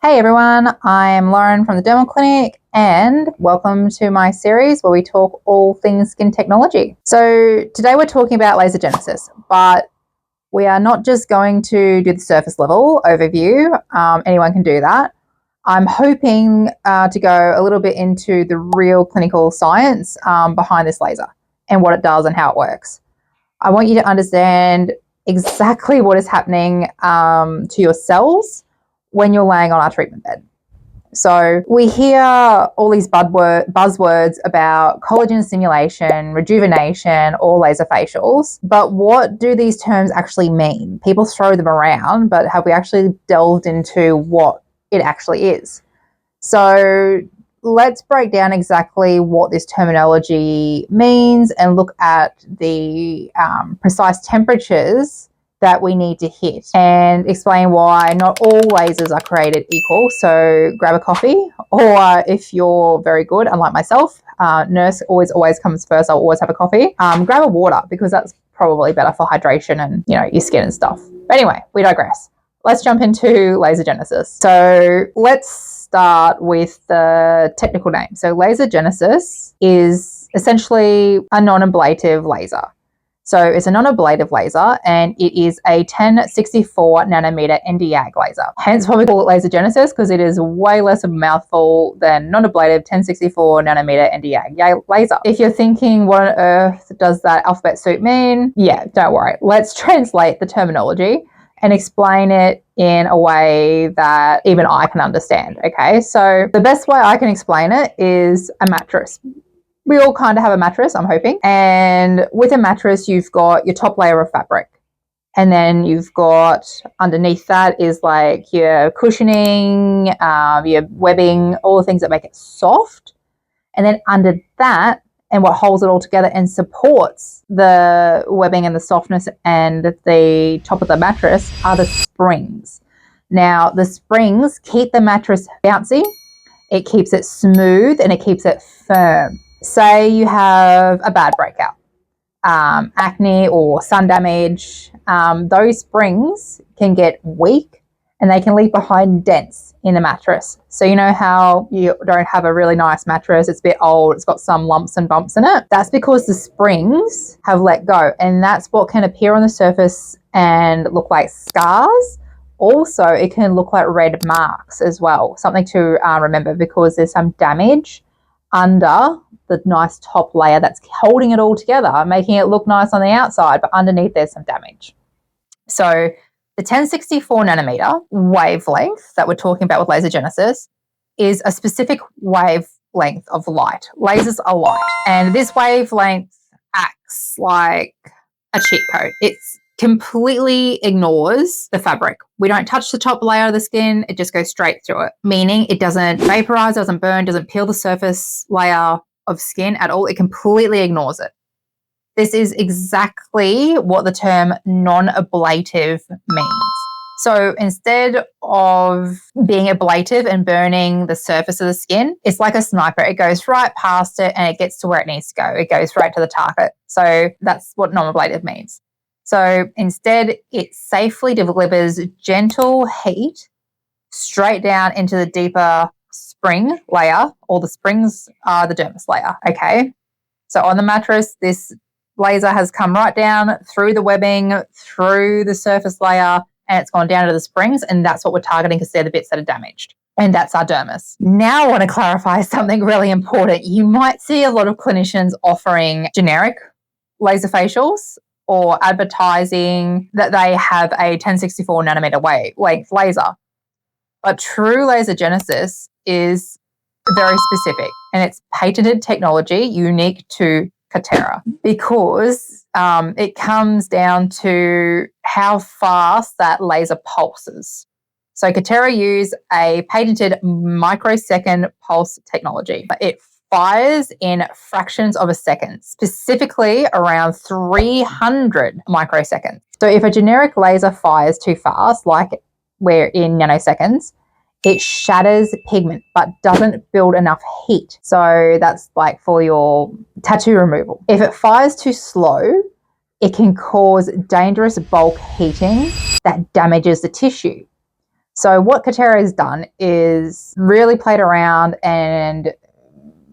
Hey everyone, I'm Lauren from the Dermal Clinic and welcome to my series where we talk all things skin technology. So today we're talking about lasergenesis, but we are not just going to do the surface level overview. Anyone can do that. I'm hoping to go a little bit into the real clinical science behind this laser and what it does and how it works. I want you to understand exactly what is happening to your cells when you're laying on our treatment bed. So we hear all these buzzwords about collagen stimulation, rejuvenation, or laser facials, but what do these terms actually mean? People throw them around, but have we actually delved into what it actually is? So let's break down exactly what this terminology means and look at the precise temperatures that we need to hit and explain why not all lasers are created equal. So grab a coffee, or if you're very good, unlike myself, nurse always comes first. I'll always have a coffee. Grab a water because that's probably better for hydration and your skin and stuff. But anyway, we digress. Let's jump into lasergenesis. So let's start with the technical name. So lasergenesis is essentially a non-ablative laser. So it's a non-ablative laser and it is a 1064 nanometer Nd:YAG laser. Hence why we call it lasergenesis, because it is way less of a mouthful than non-ablative 1064 nanometer Nd:YAG laser. If you're thinking, what on earth does that alphabet soup mean? Yeah, don't worry. Let's translate the terminology and explain it in a way that even I can understand, okay? So the best way I can explain it is a mattress. We all kind of have a mattress, I'm hoping. And with a mattress, you've got your top layer of fabric. And then you've got underneath that is like your cushioning, your webbing, all the things that make it soft. And then under that, and what holds it all together and supports the webbing and the softness and the top of the mattress are the springs. Now, the springs keep the mattress bouncy, it keeps it smooth, and it keeps it firm. Say you have a bad breakout, acne or sun damage, those springs can get weak and they can leave behind dents in the mattress. So you know how you don't have a really nice mattress, it's a bit old, it's got some lumps and bumps in it? That's because the springs have let go, and that's what can appear on the surface and look like scars. Also, it can look like red marks as well. Something to remember, because there's some damage under the nice top layer that's holding it all together, making it look nice on the outside, but underneath there's some damage. So the 1064 nanometer wavelength that we're talking about with lasergenesis is a specific wavelength of light. Lasers are light, and this wavelength acts like a cheat code. It completely ignores the fabric. We don't touch the top layer of the skin, it just goes straight through it, meaning it doesn't vaporize, doesn't burn, doesn't peel the surface layer of skin at all. It completely ignores it. This is exactly what the term non-ablative means. So instead of being ablative and burning the surface of the skin, it's like a sniper. It goes right past it and it gets to where it needs to go. It goes right to the target. So that's what non-ablative means. So instead, it safely delivers gentle heat straight down into the deeper spring layer, or the springs are the dermis layer, okay? So on the mattress, this laser has come right down through the webbing, through the surface layer, and it's gone down to the springs, and that's what we're targeting because they're the bits that are damaged. And that's our dermis. Now I want to clarify something really important. You might see a lot of clinicians offering generic laser facials or advertising that they have a 1064 nanometer wavelength laser. But true lasergenesis is very specific, and it's patented technology unique to Catera, because it comes down to how fast that laser pulses. So Catera use a patented microsecond pulse technology. It fires in fractions of a second, specifically around 300 microseconds. So if a generic laser fires too fast, like we're in nanoseconds, it shatters pigment but doesn't build enough heat. So that's like for your tattoo removal. If it fires too slow, it can cause dangerous bulk heating that damages the tissue. So what Katerra has done is really played around and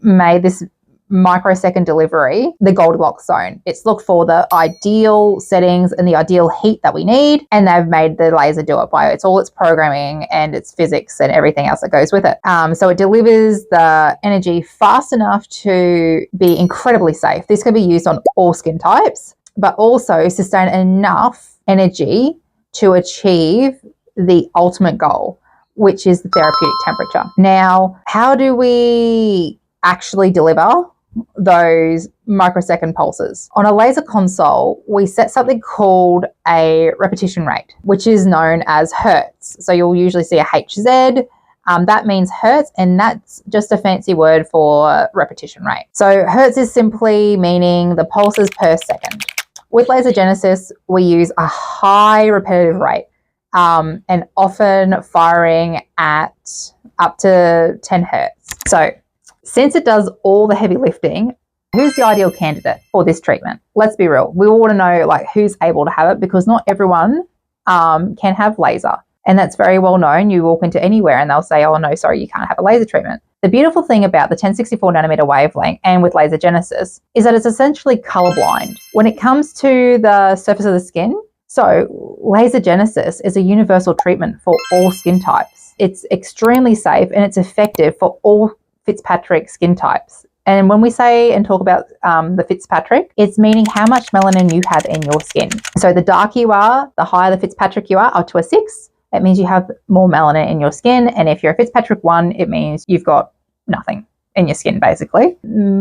made this microsecond delivery the Goldilocks zone. It's looked for the ideal settings and the ideal heat that we need, and they've made the laser do it by its programming and its physics and everything else that goes with it. So it delivers the energy fast enough to be incredibly safe. This can be used on all skin types, but also sustain enough energy to achieve the ultimate goal, which is the therapeutic temperature. Now, how do we actually deliver those microsecond pulses? On a laser console, we set something called a repetition rate, which is known as hertz. So you'll usually see a HZ. That means hertz, and that's just a fancy word for repetition rate. So hertz is simply meaning the pulses per second. With lasergenesis, we use a high repetitive rate, and often firing at up to 10 hertz. So since it does all the heavy lifting, who's the ideal candidate for this treatment? Let's be real. We all want to know who's able to have it, because not everyone can have laser. And that's very well known. You walk into anywhere and they'll say, oh no, sorry, you can't have a laser treatment. The beautiful thing about the 1064 nanometer wavelength and with lasergenesis is that it's essentially colorblind when it comes to the surface of the skin. So lasergenesis is a universal treatment for all skin types. It's extremely safe and it's effective for all Fitzpatrick skin types. And when we say and talk about the Fitzpatrick, it's meaning how much melanin you have in your skin. So the darker you are, the higher the Fitzpatrick you are, up to a 6. It means you have more melanin in your skin. And if you're a Fitzpatrick 1, it means you've got nothing in your skin, basically.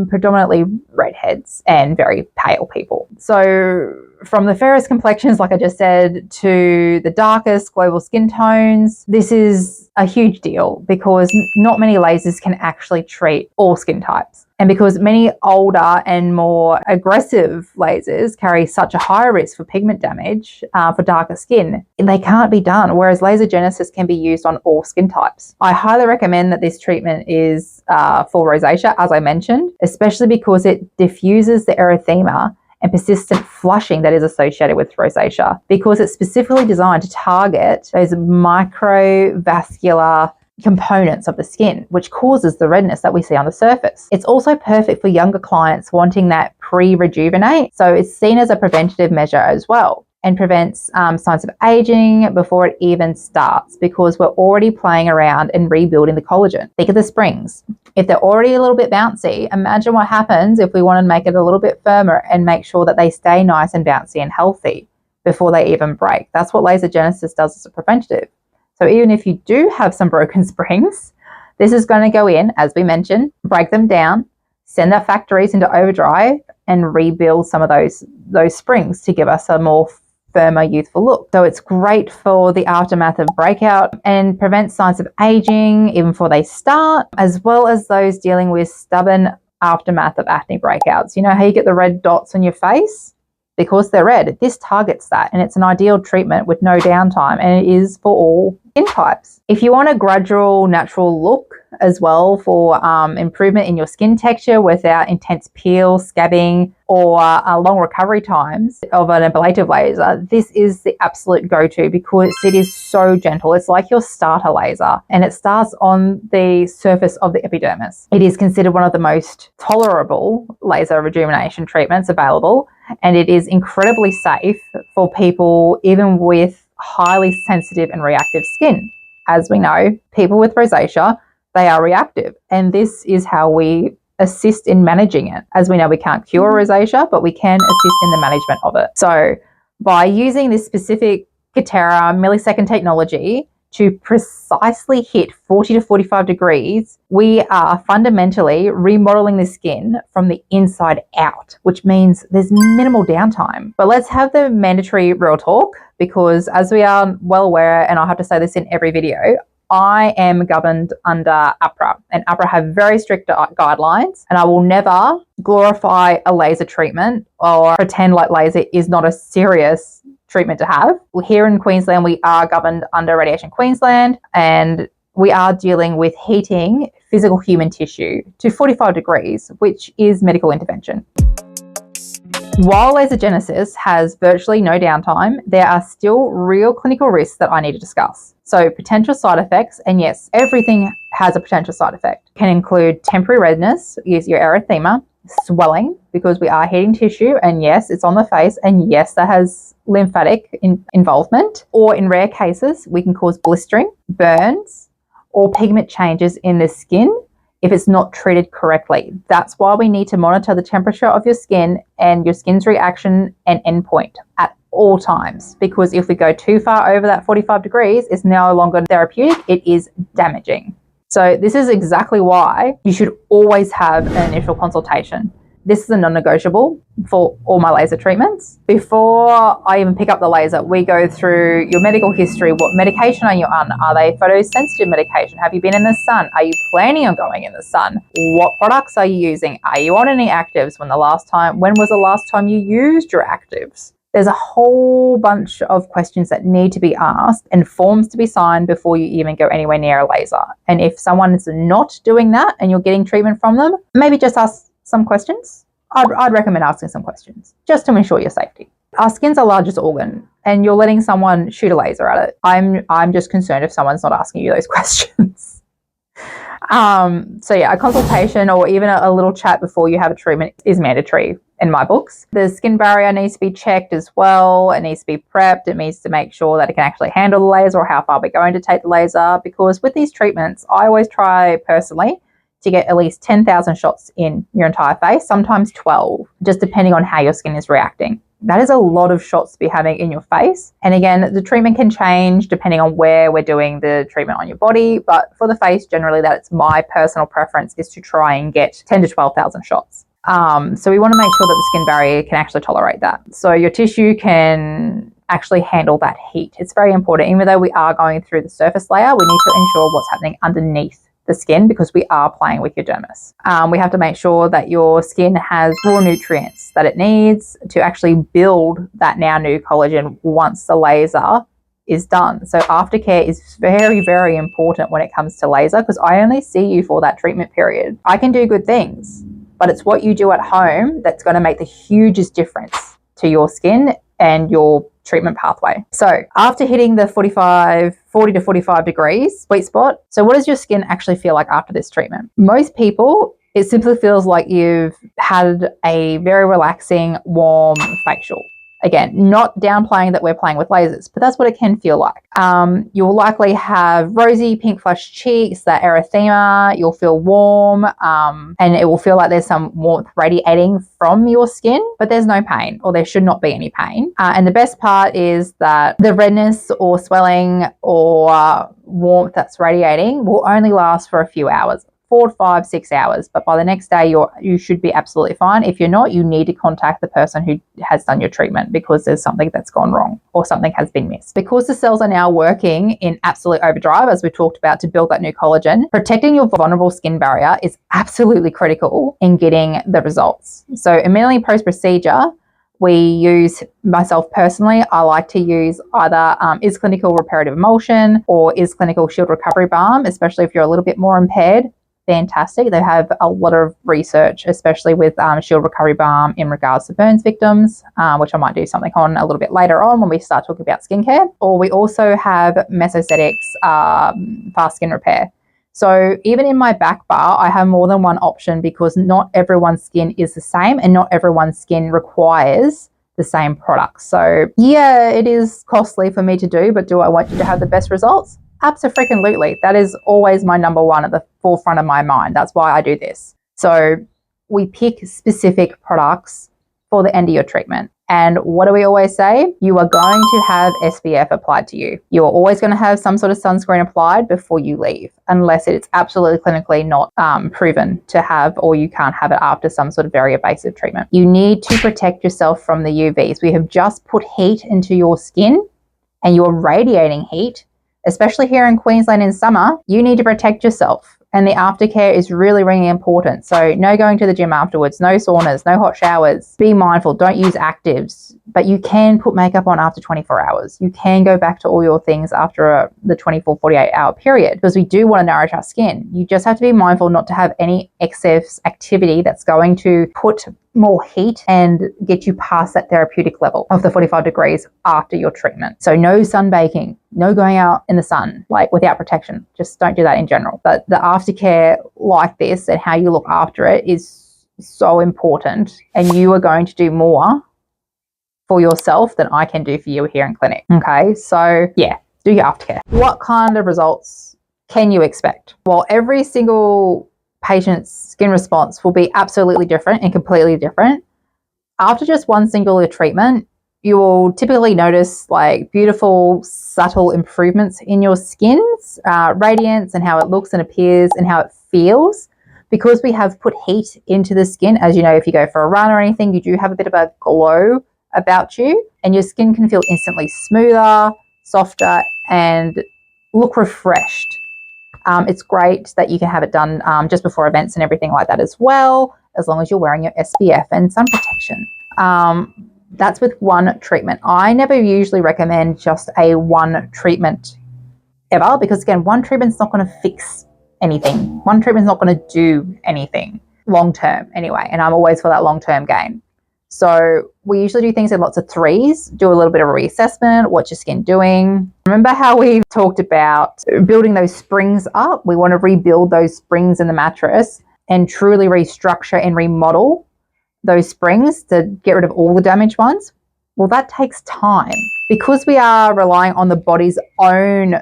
Predominantly redheads and very pale people. So from the fairest complexions, like I just said, to the darkest global skin tones, this is a huge deal because not many lasers can actually treat all skin types. And because many older and more aggressive lasers carry such a high risk for pigment damage for darker skin, they can't be done, whereas lasergenesis can be used on all skin types. I highly recommend that this treatment is for rosacea, as I mentioned, especially because it diffuses the erythema and persistent flushing that is associated with rosacea, because it's specifically designed to target those microvascular components of the skin, which causes the redness that we see on the surface. It's also perfect for younger clients wanting that pre-rejuvenate, so it's seen as a preventative measure as well, and prevents signs of aging before it even starts, because we're already playing around and rebuilding the collagen. Think of the springs. If they're already a little bit bouncy, imagine what happens if we want to make it a little bit firmer and make sure that they stay nice and bouncy and healthy before they even break. That's what lasergenesis does as a preventative. So even if you do have some broken springs, this is going to go in, as we mentioned, break them down, send our factories into overdrive, and rebuild some of those springs to give us a more firmer, youthful look. So it's great for the aftermath of breakout and prevents signs of aging even before they start, as well as those dealing with stubborn aftermath of acne breakouts. You know how you get the red dots on your face? Because they're red. This targets that, and it's an ideal treatment with no downtime, and it is for all skin types. If you want a gradual, natural look as well for improvement in your skin texture without intense peel, scabbing, or long recovery times of an ablative laser, this is the absolute go-to because it is so gentle. It's like your starter laser, and it starts on the surface of the epidermis. It is considered one of the most tolerable laser rejuvenation treatments available, and it is incredibly safe for people even with highly sensitive and reactive skin. As we know, people with rosacea, they are reactive, and this is how we assist in managing it. As we know, we can't cure rosacea, but we can assist in the management of it. So by using this specific Katerra millisecond technology to precisely hit 40 to 45 degrees, we are fundamentally remodeling the skin from the inside out, which means there's minimal downtime. But let's have the mandatory real talk, because as we are well aware, and I'll have to say this in every video, I am governed under APRA, and APRA have very strict guidelines, and I will never glorify a laser treatment or pretend like laser is not a serious treatment to have. Here in Queensland, we are governed under Radiation Queensland, and we are dealing with heating physical human tissue to 45 degrees, which is medical intervention. While lasergenesis has virtually no downtime, there are still real clinical risks that I need to discuss. So potential side effects, and yes, everything has a potential side effect, can include temporary redness, use your erythema, swelling, because we are heating tissue, and yes, it's on the face, and yes, that has lymphatic involvement, or in rare cases, we can cause blistering, burns, or pigment changes in the skin if it's not treated correctly. That's why we need to monitor the temperature of your skin and your skin's reaction and endpoint at all times, because if we go too far over that 45 degrees, it's no longer therapeutic, it is damaging. So this is exactly why you should always have an initial consultation. This is a non-negotiable for all my laser treatments. Before I even pick up the laser, we go through your medical history. What medication are you on? Are they photosensitive medication? Have you been in the sun? Are you planning on going in the sun? What products are you using? Are you on any actives? When was the last time you used your actives? There's a whole bunch of questions that need to be asked and forms to be signed before you even go anywhere near a laser. And if someone is not doing that and you're getting treatment from them, maybe just ask some questions. I'd recommend asking some questions just to ensure your safety. Our skin's our largest organ, and you're letting someone shoot a laser at it. I'm just concerned if someone's not asking you those questions. So yeah, a consultation or even a little chat before you have a treatment is mandatory in my books. The skin barrier needs to be checked as well. It needs to be prepped. It needs to make sure that it can actually handle the laser or how far we're going to take the laser, because with these treatments, I always try personally to get at least 10,000 shots in your entire face, sometimes 12, just depending on how your skin is reacting. That is a lot of shots to be having in your face. And again, the treatment can change depending on where we're doing the treatment on your body. But for the face, generally, that's my personal preference, is to try and get 10 to 12,000 shots. So we want to make sure that the skin barrier can actually tolerate that. So your tissue can actually handle that heat. It's very important. Even though we are going through the surface layer, we need to ensure what's happening underneath the skin, because we are playing with your dermis. We have to make sure that your skin has raw nutrients that it needs to actually build that now new collagen once the laser is done. So aftercare is very, very important when it comes to laser, because I only see you for that treatment period. I can do good things, but it's what you do at home that's going to make the hugest difference to your skin and your treatment pathway. So after hitting the 40 to 45 degrees sweet spot, so what does your skin actually feel like after this treatment? Most people, it simply feels like you've had a very relaxing, warm facial. Again, not downplaying that we're playing with lasers, but that's what it can feel like. You'll likely have rosy pink flushed cheeks, that erythema, you'll feel warm, and it will feel like there's some warmth radiating from your skin, but there's no pain, or there should not be any pain. And the best part is that the redness or swelling or warmth that's radiating will only last for a few hours. 4 to 5, 6 hours, but by the next day you should be absolutely fine. If you're not, you need to contact the person who has done your treatment, because there's something that's gone wrong or something has been missed. Because the cells are now working in absolute overdrive, as we talked about, to build that new collagen, protecting your vulnerable skin barrier is absolutely critical in getting the results. So immediately post-procedure, we use, myself personally, I like to use either Is Clinical Reparative Emulsion or Is Clinical Shield Recovery Balm, especially if you're a little bit more impaired. Fantastic. They have a lot of research, especially with Shield Recovery Balm in regards to burns victims, which I might do something on a little bit later on when we start talking about skincare. Or we also have Mesosetics Fast Skin Repair. So even in my back bar, I have more than one option, because not everyone's skin is the same and not everyone's skin requires the same products. So yeah, it is costly for me to do, but do I want you to have the best results? Absolutely. That is always my number one at the forefront of my mind. That's why I do this. So we pick specific products for the end of your treatment. And what do we always say? You are going to have SPF applied to you. You are always going to have some sort of sunscreen applied before you leave, unless it's absolutely clinically not proven to have, or you can't have it after some sort of very evasive treatment. You need to protect yourself from the UVs. We have just put heat into your skin, and you're radiating heat. Especially here in Queensland in summer, you need to protect yourself. And the aftercare is really, really important. So no going to the gym afterwards, no saunas, no hot showers. Be mindful, don't use actives, but you can put makeup on after 24 hours. You can go back to all your things after the 24, 48 hour period, because we do want to nourish our skin. You just have to be mindful not to have any excess activity that's going to put more heat and get you past that therapeutic level of the 45 degrees after your treatment. So no sunbaking, no going out in the sun, like without protection. Just don't do that in general. But the aftercare like this and how you look after it is so important. And you are going to do more for yourself than I can do for you here in clinic. Okay, so yeah, do your aftercare. What kind of results can you expect? Well, every single patient's skin response will be absolutely different and completely different. After just one singular treatment, you will typically notice like beautiful, subtle improvements in your skin's radiance and how it looks and appears and how it feels. Because we have put heat into the skin, as you know, if you go for a run or anything, you do have a bit of a glow about you, and your skin can feel instantly smoother, softer, and look refreshed. It's great that you can have it done just before events and everything like that as well, as long as you're wearing your SPF and sun protection. That's with one treatment. I never usually recommend just a one treatment ever, because again, one treatment's not going to fix anything. One treatment's not going to do anything long term anyway, and I'm always for that long term gain. So we usually do things in lots of threes, do a little bit of a reassessment, what's your skin doing? Remember how we talked about building those springs up? We want to rebuild those springs in the mattress and truly restructure and remodel those springs to get rid of all the damaged ones. Well, that takes time. Because we are relying on the body's own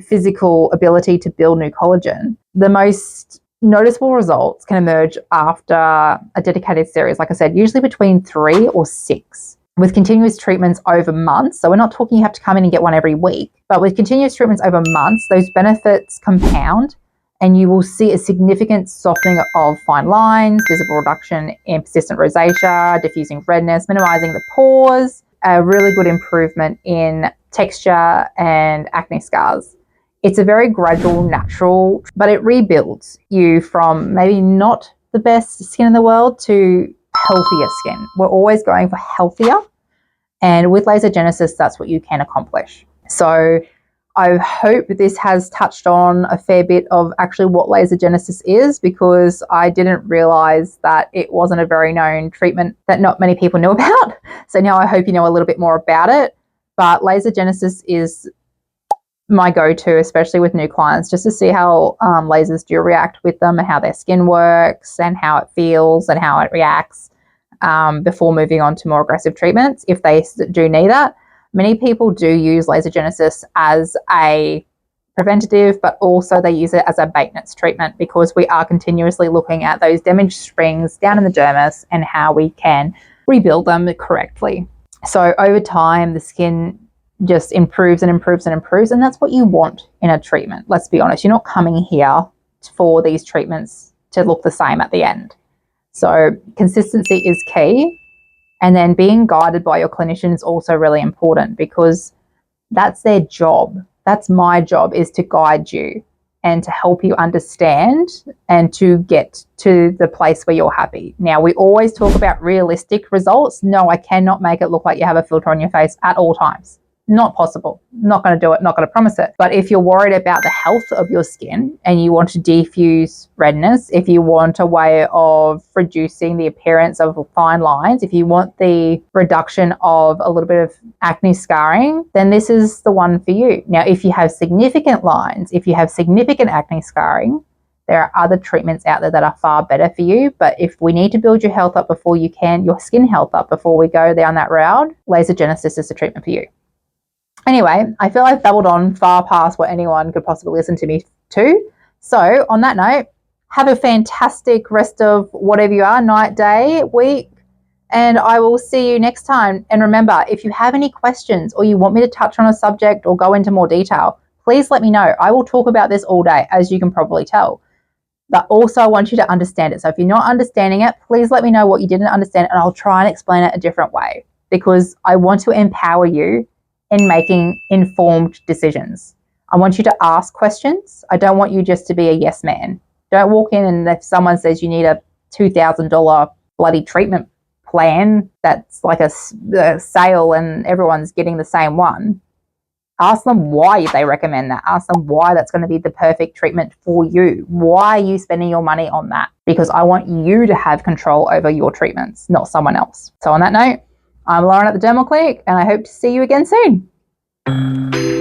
physical ability to build new collagen, the most noticeable results can emerge after a dedicated series, like I said, usually between 3 or 6, with continuous treatments over months. So we're not talking you have to come in and get one every week, but with continuous treatments over months, those benefits compound and you will see a significant softening of fine lines, visible reduction in persistent rosacea, diffusing redness, minimizing the pores, a really good improvement in texture and acne scars. It's a very gradual, natural, but it rebuilds you from maybe not the best skin in the world to healthier skin. We're always going for healthier. And with lasergenesis, that's what you can accomplish. So I hope this has touched on a fair bit of actually what lasergenesis is, because I didn't realize that it wasn't a very known treatment that not many people knew about. So now I hope you know a little bit more about it. But lasergenesis is my go-to, especially with new clients, just to see how lasers do react with them and how their skin works and how it feels and how it reacts before moving on to more aggressive treatments if they do need that. Many people do use lasergenesis as a preventative, but also they use it as a maintenance treatment, because we are continuously looking at those damaged springs down in the dermis and how we can rebuild them correctly. So over time, the skin just improves and improves and improves, and that's what you want in a treatment. Let's be honest, you're not coming here for these treatments to look the same at the end. So consistency is key, and then being guided by your clinician is also really important, because that's their job. That's my job, is to guide you and to help you understand and to get to the place where you're happy. Now, we always talk about realistic results. No, I cannot make it look like you have a filter on your face at all times. Not possible. Not going to do it. Not going to promise it. But if you're worried about the health of your skin and you want to defuse redness, if you want a way of reducing the appearance of fine lines, if you want the reduction of a little bit of acne scarring, then this is the one for you. Now, if you have significant lines, if you have significant acne scarring, there are other treatments out there that are far better for you. But if we need to build your health up before you can, your skin health up before we go down that route, lasergenesis is the treatment for you. Anyway, I feel I've babbled on far past what anyone could possibly listen to me to. So on that note, have a fantastic rest of whatever you are, night, day, week, and I will see you next time. And remember, if you have any questions or you want me to touch on a subject or go into more detail, please let me know. I will talk about this all day, as you can probably tell. But also I want you to understand it. So if you're not understanding it, please let me know what you didn't understand, and I'll try and explain it a different way, because I want to empower you in making informed decisions. I want you to ask questions. I don't want you just to be a yes man. Don't walk in and if someone says you need a $2,000 bloody treatment plan that's like a sale and everyone's getting the same one, Ask them why they recommend that. Ask them why that's going to be the perfect treatment for you. Why are you spending your money on that? Because I want you to have control over your treatments, not someone else. So on that note, I'm Lauren at the Dermal Clinic, and I hope to see you again soon.